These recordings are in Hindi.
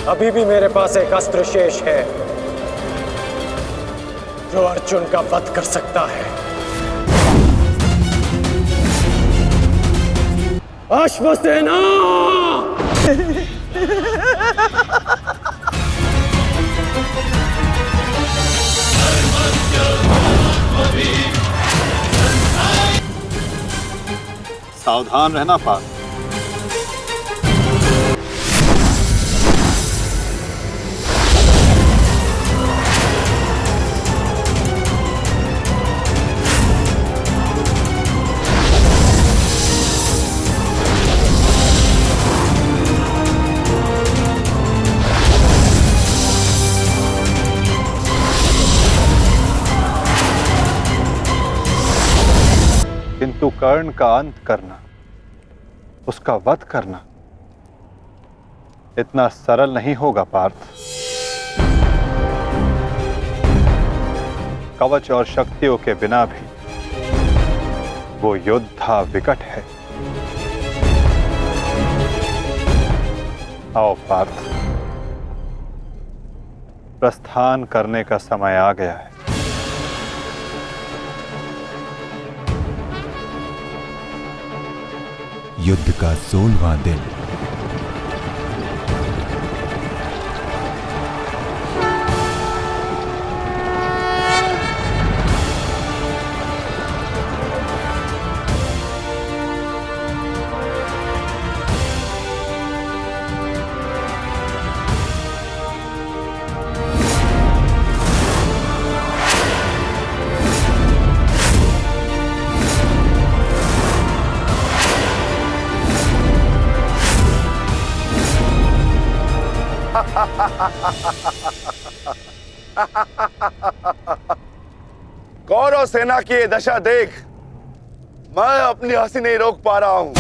अभी भी मेरे पास एक अस्त्र शेष है जो अर्जुन का वध कर सकता है। अश्वसेना! सावधान रहना पार्थ। किंतु कर्ण का अंत करना, उसका वध करना इतना सरल नहीं होगा पार्थ। कवच और शक्तियों के बिना भी वो योद्धा विकट है। आओ पार्थ, प्रस्थान करने का समय आ गया है। युद्ध का 16वां दिन। कौरव सेना की ये दशा देख मैं अपनी हंसी नहीं रोक पा रहा हूं।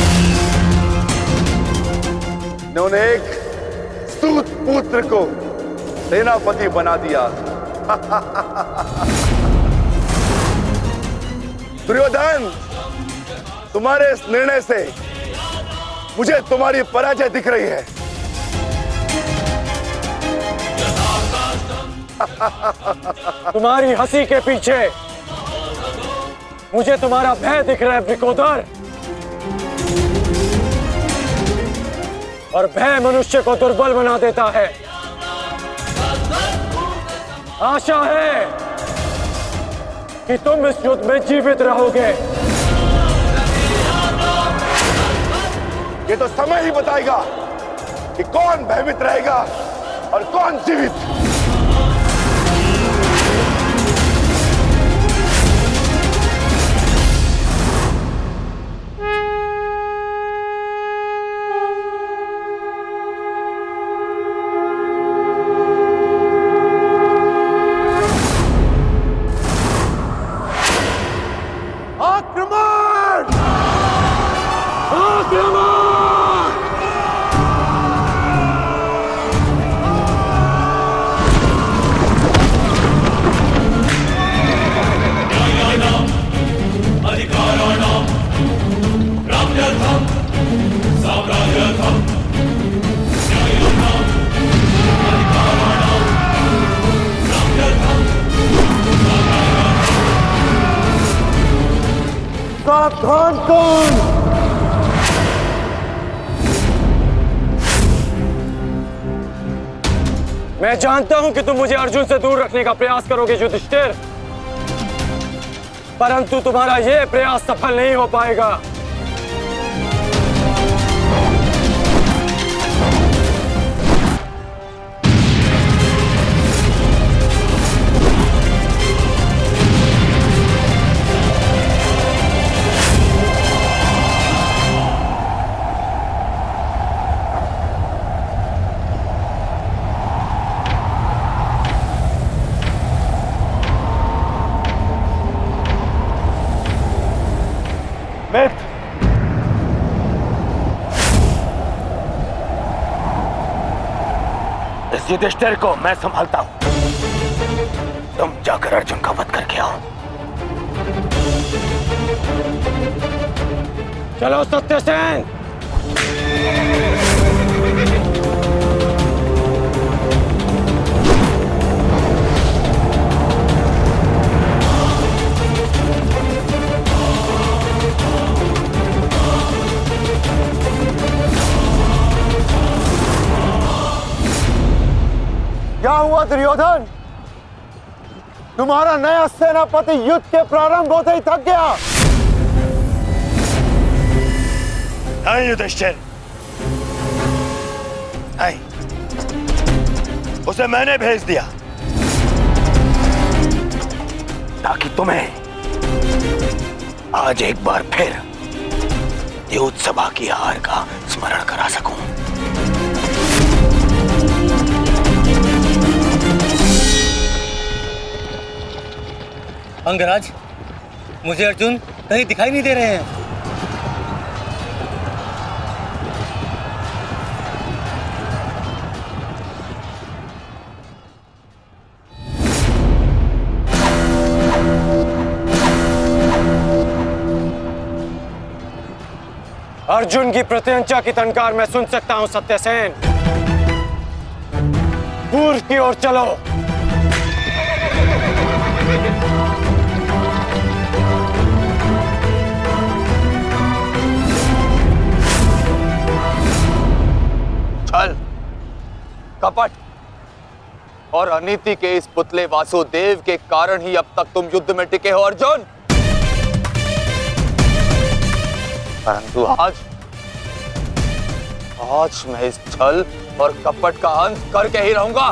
इन्होंने एक सूत पुत्र को सेनापति बना दिया। दुर्योधन, तुम्हारे इस निर्णय से मुझे तुम्हारी पराजय दिख रही है। तुम्हारी हंसी के पीछे मुझे तुम्हारा भय दिख रहा है वृकोदर। और भय मनुष्य को दुर्बल बना देता है। आशा है कि तुम इस युद्ध में जीवित रहोगे। ये तो समय ही बताएगा कि कौन भयभीत रहेगा और कौन जीवित। सावधान कौन? मैं जानता हूं कि तुम मुझे अर्जुन से दूर रखने का प्रयास करोगे युधिष्ठिर, परंतु तुम्हारा यह प्रयास सफल नहीं हो पाएगा। इस युधिष्ठिर को मैं संभालता हूं। तुम जाकर अर्जुन का वध करके आओ। चलो सत्यसेन। क्या हुआ दुर्योधन? तुम्हारा नया सेनापति युद्ध के प्रारंभ होते ही थक गया। नहीं युधिष्ठिर, नहीं, उसे मैंने भेज दिया ताकि तुम्हें आज एक बार फिर युद्ध सभा की हार का स्मरण करा सकूं। अंगराज, मुझे अर्जुन कहीं दिखाई नहीं दे रहे हैं। अर्जुन की प्रत्यंचा की टंकार मैं सुन सकता हूं सत्यसेन। पूर्व की ओर चलो। छल, कपट और अनीति के इस पुतले वासुदेव के कारण ही अब तक तुम युद्ध में टिके हो अर्जुन। परंतु आज मैं इस छल और कपट का अंत करके ही रहूंगा।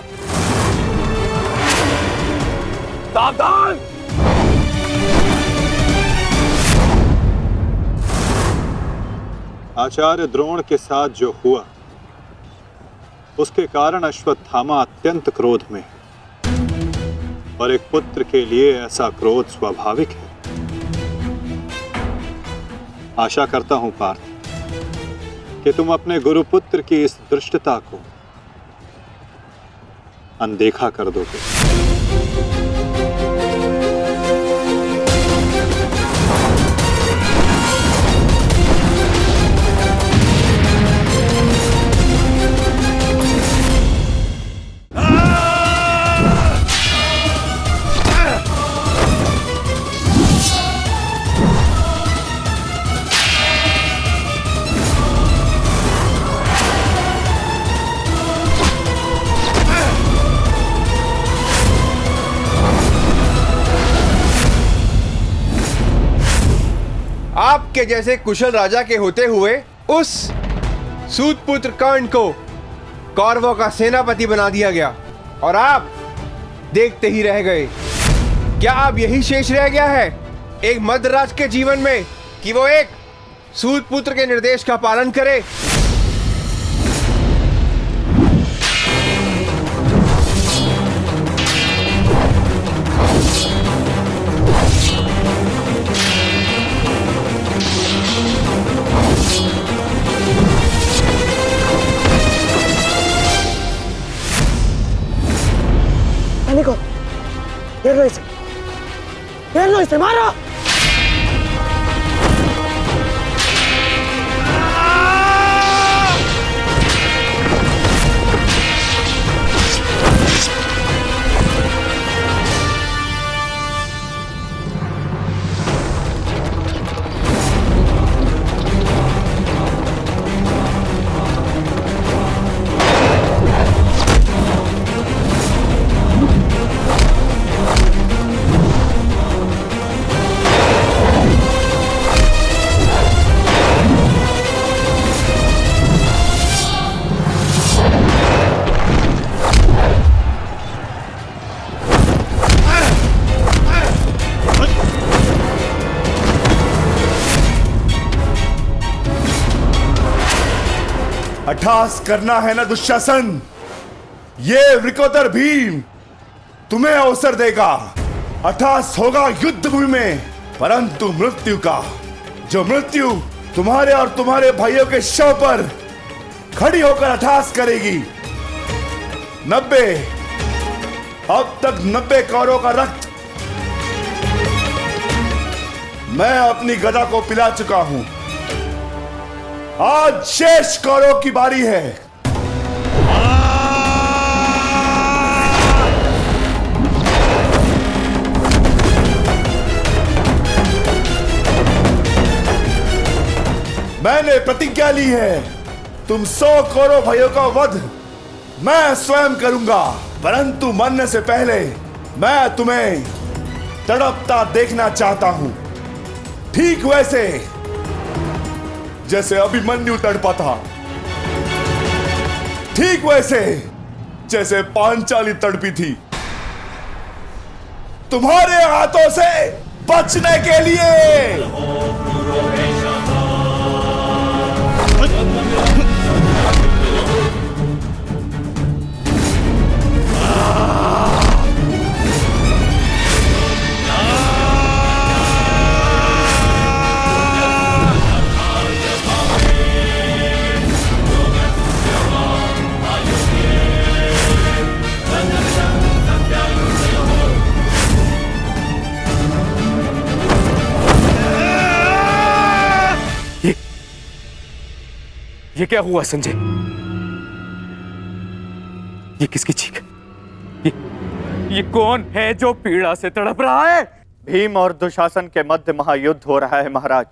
सावधान! आचार्य द्रोण के साथ जो हुआ उसके कारण अश्वत्थामा अत्यंत क्रोध में है। और एक पुत्र के लिए ऐसा क्रोध स्वाभाविक है। आशा करता हूं पार्थ कि तुम अपने गुरुपुत्र की इस धृष्टता को अनदेखा कर दोगे। आपके जैसे कुशल राजा के होते हुए उस सूतपुत्र कर्ण को कौरवों का सेनापति बना दिया गया और आप देखते ही रह गए। क्या अब यही शेष रह गया है एक मध्यराज के जीवन में कि वो एक सूतपुत्र के निर्देश का पालन करे? को घेर लो इसे मारो। अट्ठास करना है ना दुशासन, ये वृकोदर भीम तुम्हें अवसर देगा। अट्ठास होगा युद्ध भूमि में, परंतु मृत्यु का, जो मृत्यु तुम्हारे और तुम्हारे भाइयों के शव पर खड़ी होकर अट्ठास करेगी। 90 अब तक 90 कौरवों का रक्त मैं अपनी गदा को पिला चुका हूं। आज शेष कौरवों की बारी है। मैंने प्रतिज्ञा ली है, तुम 100 कौरव भाइयों का वध मैं स्वयं करूंगा। परंतु मरने से पहले मैं तुम्हें तड़पता देखना चाहता हूं, ठीक वैसे जैसे अभिमन्यु तड़पा था, ठीक वैसे जैसे पांचाली तड़पी थी, तुम्हारे हाथों से बचने के लिए। ये क्या हुआ संजय? ये किसकी चीख? ये कौन है जो पीड़ा से तड़प रहा है? भीम और दुशासन के मध्य महायुद्ध हो रहा है महाराज।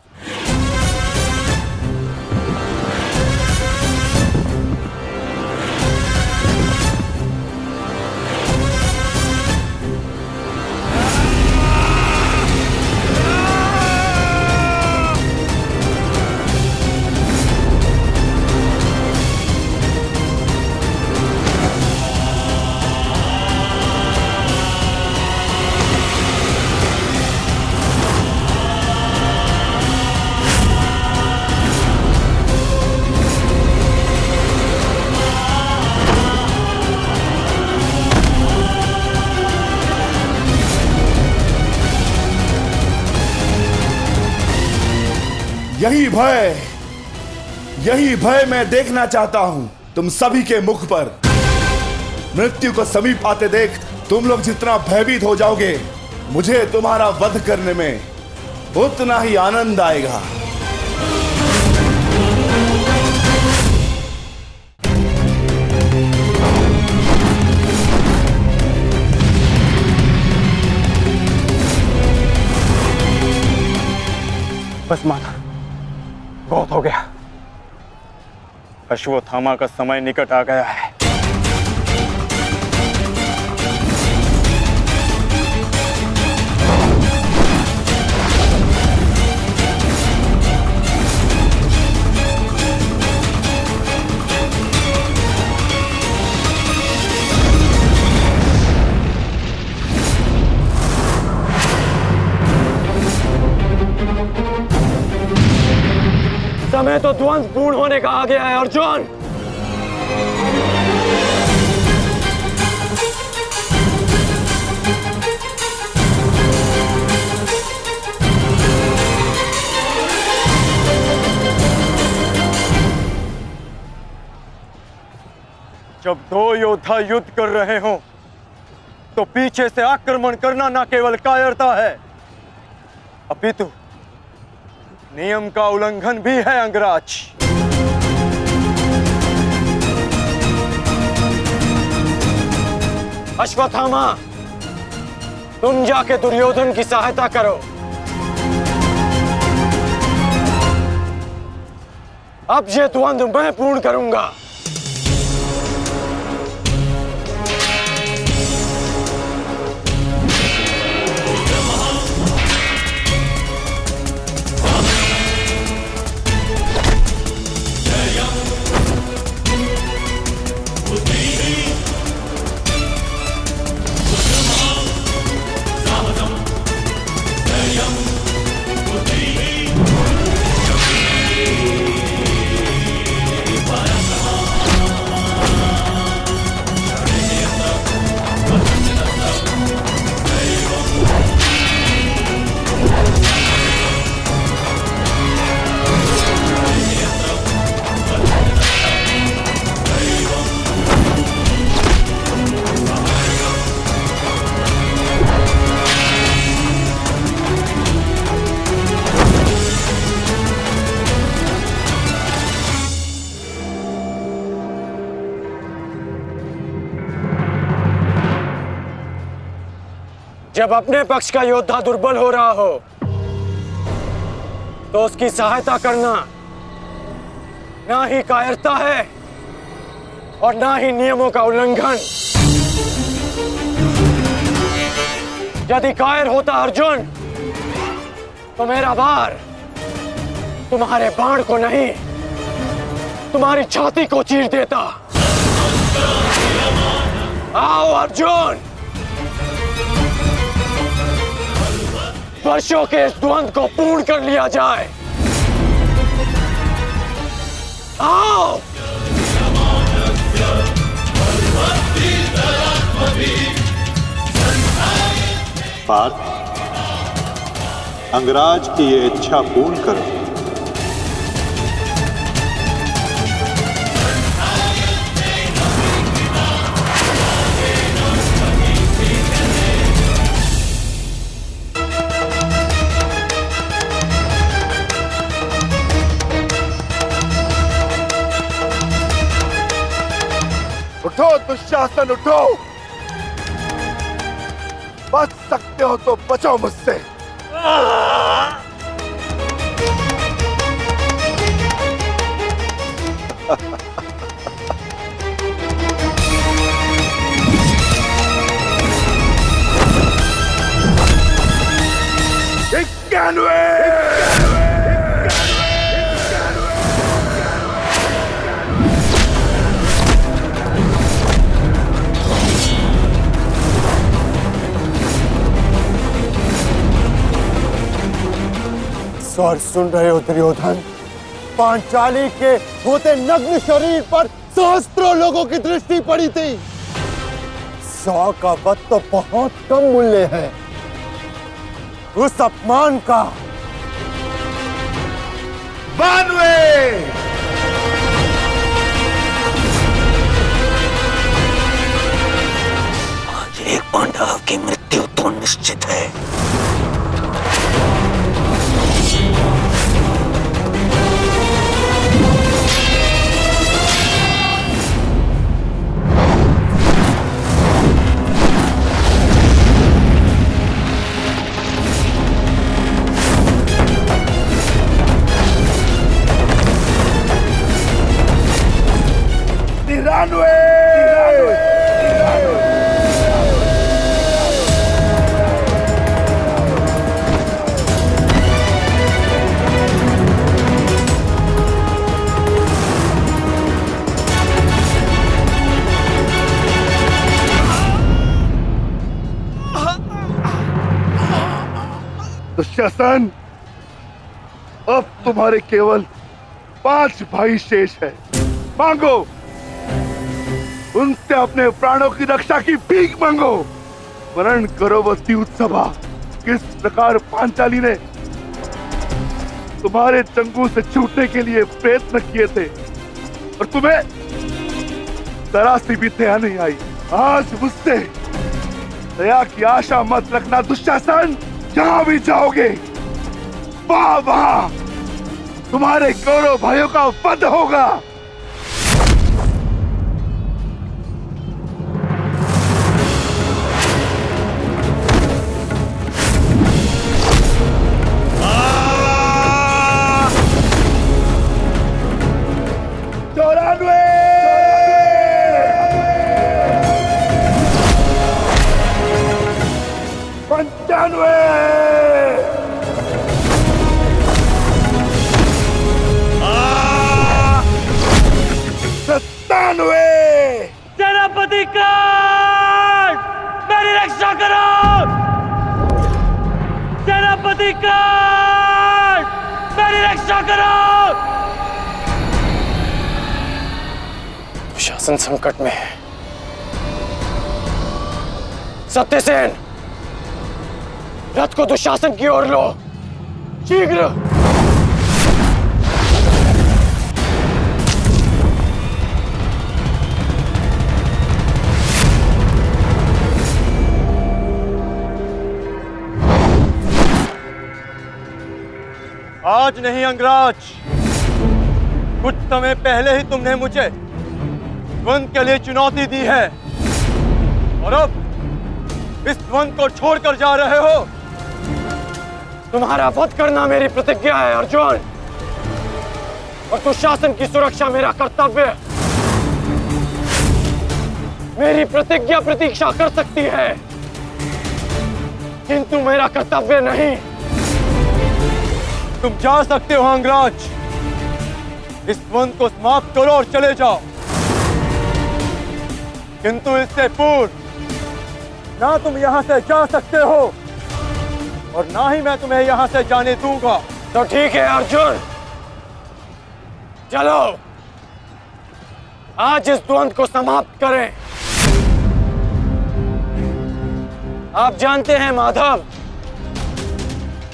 यही भय मैं देखना चाहता हूं तुम सभी के मुख पर। मृत्यु को समीप आते देख तुम लोग जितना भयभीत हो जाओगे, मुझे तुम्हारा वध करने में उतना ही आनंद आएगा। बस माता, बहुत हो गया। अश्वत्थामा का समय निकट आ गया है। समय तो ध्वंस पूर्ण होने का आ गया है अर्जुन। जब दो योद्धा युद्ध कर रहे हों तो पीछे से आक्रमण करना न केवल कायरता है, अपितु नियम का उल्लंघन भी है अंगराज। अश्वत्थामा, तुम जाके दुर्योधन की सहायता करो। अब ये द्वंद्व मैं पूर्ण करूंगा। जब अपने पक्ष का योद्धा दुर्बल हो रहा हो तो उसकी सहायता करना ना ही कायरता है और ना ही नियमों का उल्लंघन। यदि कायर होता अर्जुन तो मेरा भार तुम्हारे बाण को नहीं, तुम्हारी छाती को चीर देता। आओ अर्जुन, वर्षों के इस द्वंद्व को पूर्ण कर लिया जाए। आओ। पार्थ, अंगराज की ये इच्छा पूर्ण करो। उठो दुशासन, उठो। बच सकते हो तो बचो मुझसे। स्वर सुन रहे हो दुर्योधन? पांचाली के होते नग्न शरीर पर सहस्त्रों लोगों की दृष्टि पड़ी थी। 100 का वध तो बहुत कम मूल्य है। उस अपमान का 92 आज एक पांडव की मृत्यु तो निश्चित है। दुशासन, अब तुम्हारे केवल 5 भाई शेष है। मांगो, उनसे अपने प्राणों की रक्षा की भीख मांगो। वर्ण करो वो द्यूतसभा, किस प्रकार पांचाली ने तुम्हारे चंगू से छूटने के लिए प्रयत्न किए थे और तुम्हें जरा सी भी दया नहीं आई। आज मुझसे दया की आशा मत रखना दुशासन। जहां भी जाओगे वहां तुम्हारे कौरव भाइयों का वध होगा। सेनापति कांड, मेरी रक्षा करो। सेनापति कांड, मेरी रक्षा करो। शासन संकट में है। सत्यसेन, रथ को दुशासन की ओर लो, शीघ्र। आज नहीं अंगराज, कुछ समय पहले ही तुमने मुझे द्वंद्व के लिए चुनौती दी है और अब इस द्वंद्व को छोड़कर जा रहे हो। तुम्हारा वध करना मेरी प्रतिज्ञा है अर्जुन, और दुशासन की सुरक्षा मेरा कर्तव्य है। मेरी प्रतिज्ञा प्रतीक्षा कर सकती है। किंतु मेरा कर्तव्य नहीं। तुम जा सकते हो अंगराज, इस द्वंद को समाप्त करो और चले जाओ, किंतु इससे पूर्व ना तुम यहां से जा सकते हो और ना ही मैं तुम्हें यहां से जाने दूंगा। तो ठीक है अर्जुन, चलो आज इस द्वंद को समाप्त करें। आप जानते हैं माधव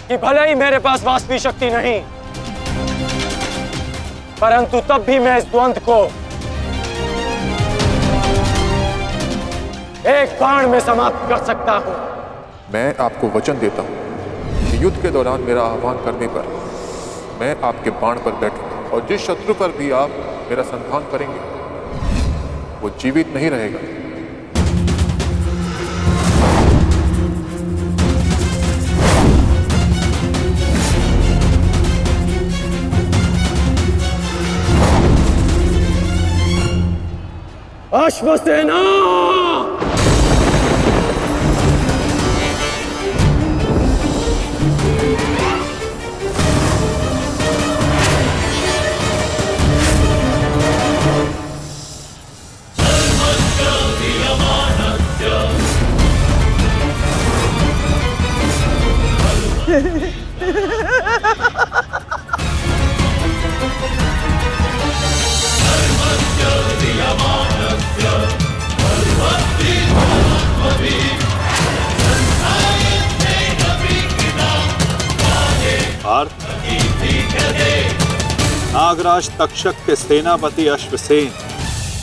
कि भले ही मेरे पास वास्तविक शक्ति नहीं, परंतु तब भी मैं इस द्वंद को एक बाण में समाप्त कर सकता हूं। मैं आपको वचन देता हूं कि युद्ध के दौरान मेरा आह्वान करने पर मैं आपके बाण पर बैठूंगा और जिस शत्रु पर भी आप मेरा संधान करेंगे वो जीवित नहीं रहेगा। अश्वसेना! पार्थ, नागराज तक्षक के सेनापति अश्वसेन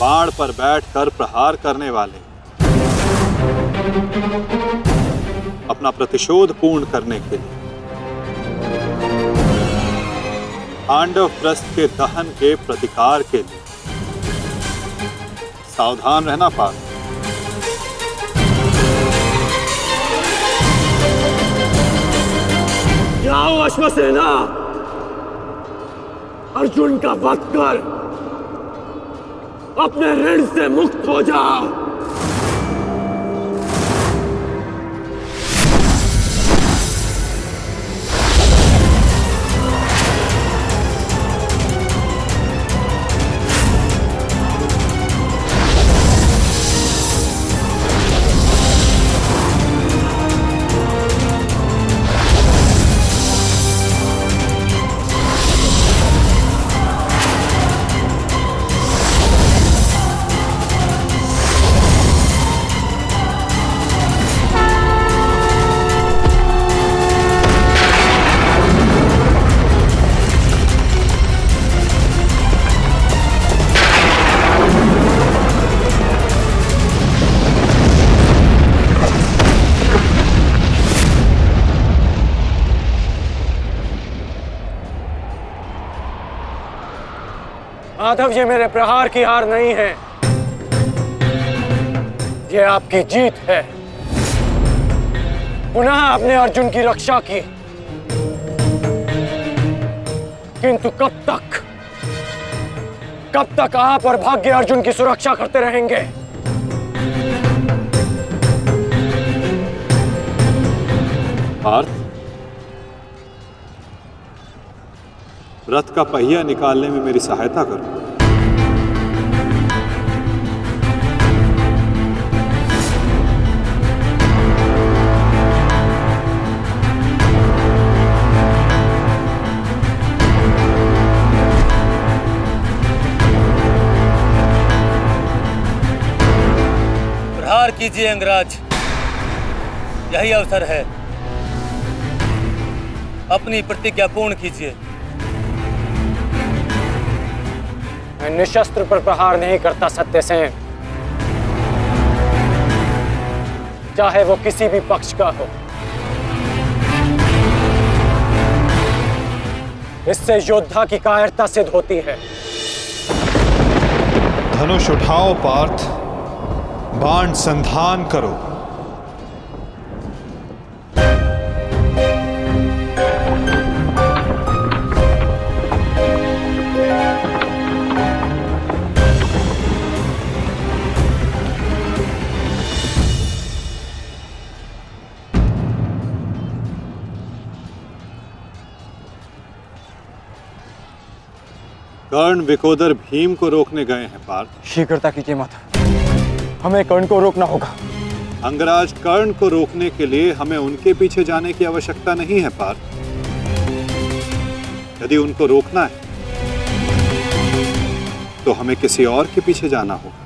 बाण पर बैठकर प्रहार करने वाले अपना प्रतिशोध पूर्ण करने के लिए पांडव प्रस्थ के दहन के प्रतिकार के लिए सावधान रहना पार्थ। जाओ अश्वसेना, अर्जुन का वध कर अपने ऋण से मुक्त हो जाओ। माधव, ये मेरे प्रहार की हार नहीं है, ये आपकी जीत है। पुनः आपने अर्जुन की रक्षा की, किंतु कब तक आप और भाग्य अर्जुन की सुरक्षा करते रहेंगे? पार्थ, रथ का पहिया निकालने में मेरी सहायता करो। प्रहार कीजिए अंगराज, यही अवसर है। अपनी प्रतिज्ञा पूर्ण कीजिए। मैं निशस्त्र पर प्रहार नहीं करता सत्यसेन, चाहे वो किसी भी पक्ष का हो। इससे योद्धा की कायरता सिद्ध होती है। धनुष उठाओ पार्थ, बाण संधान करो। कर्ण विकोदर भीम को रोकने गए हैं पार्थ। शीघ्रता कीजिए माता, हमें कर्ण को रोकना होगा। अंगराज कर्ण को रोकने के लिए हमें उनके पीछे जाने की आवश्यकता नहीं है पार्थ। यदि उनको रोकना है तो हमें किसी और के पीछे जाना होगा।